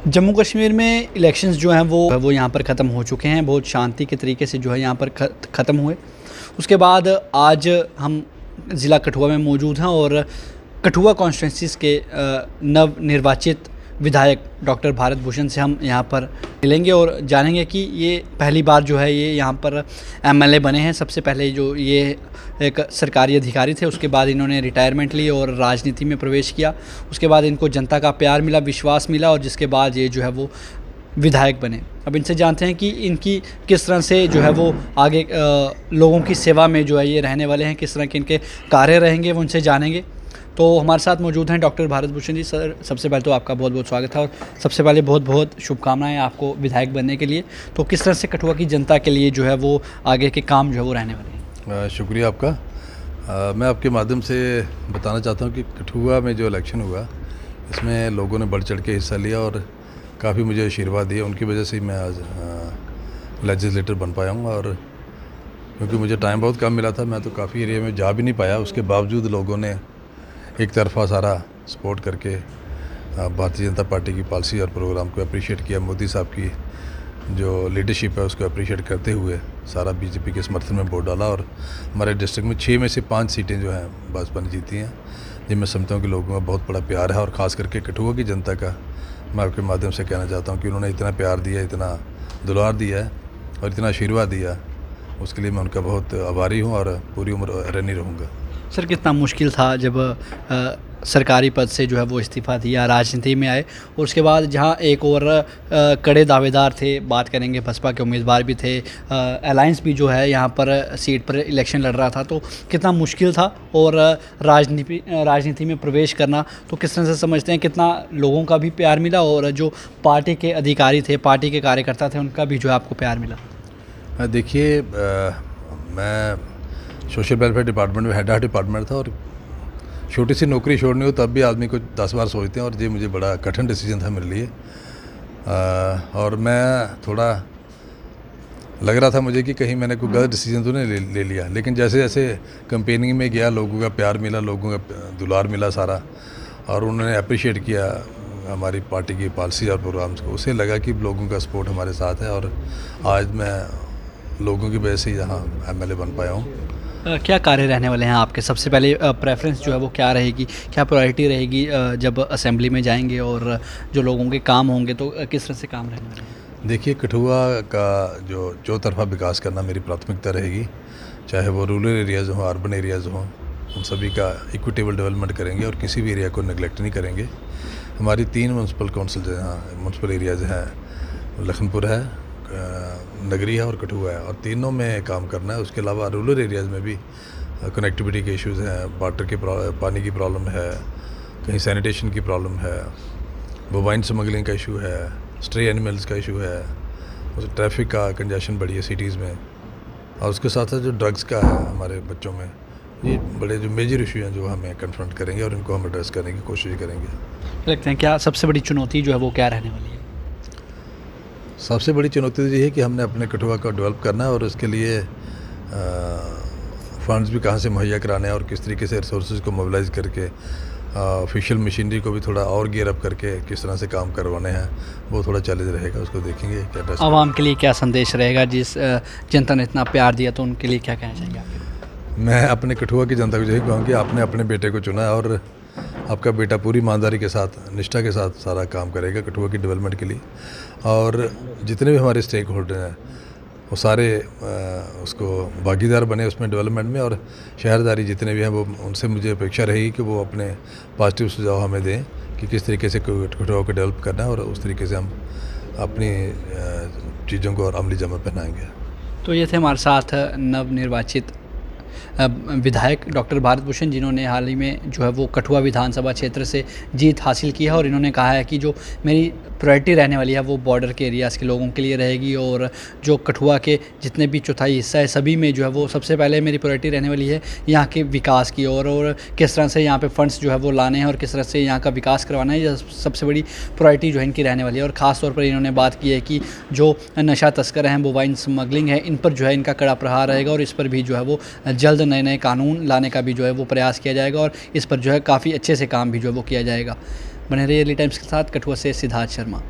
जम्मू कश्मीर में इलेक्शंस जो हैं वो यहाँ पर ख़त्म हो चुके हैं। बहुत शांति के तरीके से जो है यहाँ पर ख़त्म हुए। उसके बाद आज हम ज़िला कठुआ में मौजूद हैं और कठुआ कॉन्स्टिट्यूंसीज़ के नव निर्वाचित विधायक डॉक्टर भारत भूषण से हम यहाँ पर मिलेंगे और जानेंगे कि ये पहली बार जो है ये यहाँ पर एमएलए बने हैं। सबसे पहले जो ये एक सरकारी अधिकारी थे, उसके बाद इन्होंने रिटायरमेंट ली और राजनीति में प्रवेश किया। उसके बाद इनको जनता का प्यार मिला, विश्वास मिला और जिसके बाद ये जो है वो विधायक बने। अब इनसे जानते हैं कि इनकी किस तरह से जो है वो आगे लोगों की सेवा में जो है ये रहने वाले हैं, किस तरह के इनके कार्य रहेंगे, वो उनसे जानेंगे। तो हमारे साथ मौजूद हैं डॉक्टर भारत भूषण जी। सर, सबसे पहले तो आपका बहुत बहुत स्वागत है और सबसे पहले बहुत बहुत शुभकामनाएं आपको विधायक बनने के लिए। तो किस तरह से कठुआ की जनता के लिए जो है वो आगे के काम जो है वो रहने वाले हैं? शुक्रिया आपका। मैं आपके माध्यम से बताना चाहता हूं कि कठुआ में जो इलेक्शन हुआ इसमें लोगों ने बढ़ चढ़ के हिस्सा लिया और काफ़ी मुझे आशीर्वाद दिया। उनकी वजह से ही मैं आज लेजिस्लेटर बन पाया हूँ। और क्योंकि मुझे टाइम बहुत कम मिला था, मैं तो काफ़ी एरिया में जा भी नहीं पाया, उसके बावजूद लोगों ने एक तरफा सारा सपोर्ट करके भारतीय जनता पार्टी की पॉलिसी और प्रोग्राम को अप्रिशिएट किया। मोदी साहब की जो लीडरशिप है उसको अप्रिशिएट करते हुए सारा बीजेपी के समर्थन में वोट डाला और हमारे डिस्ट्रिक्ट में 6 में से 5 सीटें जो हैं भाजपा ने जीती हैं। जिनमें मैं समझता हूँ कि लोगों का बहुत बड़ा प्यार है और ख़ास करके कठुआ की जनता का मैं आपके माध्यम से कहना चाहता हूँ कि उन्होंने इतना प्यार दिया, इतना दुलार दिया है और इतना आशीर्वाद दिया, उसके लिए मैं उनका बहुत आभारी हूँ और पूरी उम्र ऋणी रहूँगा। सर, कितना मुश्किल था जब सरकारी पद से जो है वो इस्तीफ़ा दिया, राजनीति में आए और उसके बाद जहां एक और कड़े दावेदार थे, बात करेंगे बसपा के उम्मीदवार भी थे, अलायंस भी जो है यहां पर सीट पर इलेक्शन लड़ रहा था, तो कितना मुश्किल था और राजनीति में प्रवेश करना तो किस तरह से समझते हैं, कितना लोगों का भी प्यार मिला और जो पार्टी के अधिकारी थे, पार्टी के कार्यकर्ता थे, उनका भी जो है आपको प्यार मिला? देखिए, मैं सोशल वेलफेयर डिपार्टमेंट में हेड ऑफ डिपार्टमेंट था और छोटी सी नौकरी छोड़नी हो तब भी आदमी को 10 बार सोचते हैं और ये मुझे बड़ा कठिन डिसीजन था मेरे लिए। और मैं थोड़ा लग रहा था मुझे कि कहीं मैंने कोई गलत डिसीजन तो नहीं ले लिया, लेकिन जैसे जैसे कंपेनिंग में गया, लोगों का प्यार मिला, लोगों का दुलार मिला सारा, और उन्होंने अप्रिशिएट किया हमारी पार्टी की पॉलिसी और प्रोग्राम्स को। उसे लगा कि लोगों का सपोर्ट हमारे साथ है और आज मैं लोगों की वजह से यहाँ एमएलए बन पाया हूँ। क्या कार्य रहने वाले हैं आपके? सबसे पहले प्रेफरेंस जो है वो क्या रहेगी, क्या प्रायोरिटी रहेगी जब असेंबली में जाएंगे और जो लोगों के काम होंगे तो किस तरह से काम रहने वाले हैं? देखिए, कठुआ का जो तरफा विकास करना मेरी प्राथमिकता रहेगी, चाहे वो रूरल एरियाज़ हों, अर्बन एरियाज़ हों, उन सभी का इक्विटेबल डेवलपमेंट करेंगे और किसी भी एरिया को नेगलेक्ट नहीं करेंगे। हमारी 3 म्यूनसिपल काउंसिल जो हैं, म्यूनसिपल एरियाज़ हैं, लखनपुर है, नगरी है और कठुआ है, और तीनों में काम करना है। उसके अलावा रूरल एरियाज़ में भी कनेक्टिविटी के इश्यूज़ हैं, वाटर के पानी की प्रॉब्लम है, कहीं सैनिटेशन की प्रॉब्लम है, बोवाइन स्मगलिंग का इशू है, स्ट्रे एनिमल्स का इशू है, ट्रैफिक का कंजेशन बढ़ी है सिटीज़ में, और उसके साथ साथ जो ड्रग्स का है हमारे बच्चों में, ये बड़े जो मेजर इशू हैं जो हमें कन्फ्रंट करेंगे और इनको हम एड्रेस करने की कोशिश करेंगे। लगते हैं क्या सबसे बड़ी चुनौती जो है वो क्या रहने वाली है? सबसे बड़ी चुनौती तो ये है कि हमने अपने कठुआ को डेवलप करना है और उसके लिए फंड्स भी कहाँ से मुहैया कराने हैं और किस तरीके से रिसोर्सेज को मोबिलाइज करके ऑफिशियल मशीनरी को भी थोड़ा और गियर अप करके किस तरह से काम करवाने हैं, वो थोड़ा चैलेंज रहेगा। उसको देखेंगे क्या आवाम के लिए क्या संदेश रहेगा, जिस जनता ने इतना प्यार दिया तो उनके लिए क्या कहना चाहिए आप? मैं अपने कठुआ की जनता को यही कहूँगा कि आपने अपने बेटे को चुना है और आपका बेटा पूरी ईमानदारी के साथ, निष्ठा के साथ सारा काम करेगा कठुआ की डेवलपमेंट के लिए। और जितने भी हमारे स्टेक होल्डर हैं वो सारे उसको भागीदार बने उसमें डेवलपमेंट में, और शहरदारी जितने भी हैं वो उनसे मुझे अपेक्षा रहेगी कि वो अपने पॉजिटिव सुझाव हमें दें कि किस तरीके से कठुआ को डेवलप करना है और उस तरीके से हम अपनी चीज़ों को और अमली जमा पहनाएंगे। तो ये थे हमारे साथ नवनिर्वाचित विधायक डॉक्टर भारत भूषण, जिन्होंने हाल ही में जो है वो कठुआ विधानसभा क्षेत्र से जीत हासिल की है और इन्होंने कहा है कि जो मेरी प्रायोरिटी रहने वाली है वो बॉर्डर के एरियाज़ के लोगों के लिए रहेगी और जो कठुआ के जितने भी चौथाई हिस्सा है सभी में जो है वो सबसे पहले मेरी प्रायोरिटी रहने वाली है यहाँ के विकास की और किस तरह से यहाँ पे फंड्स जो है वो लाने हैं और किस तरह से यहाँ का विकास करवाना है। यह सबसे बड़ी प्रायोरिटी जो है इनकी रहने वाली है और ख़ास तौर पर इन्होंने बात की है कि जो नशा तस्कर हैं, बोवाइन स्मगलिंग है, इन पर जो है इनका कड़ा प्रहार रहेगा और इस पर भी जो है वो जल्द नए नए कानून लाने का भी जो है वो प्रयास किया जाएगा और इस पर जो है काफ़ी अच्छे से काम भी जो है वो किया जाएगा। बने रहिए अर्ली टाइम्स के साथ। कठुआ से सिद्धार्थ शर्मा।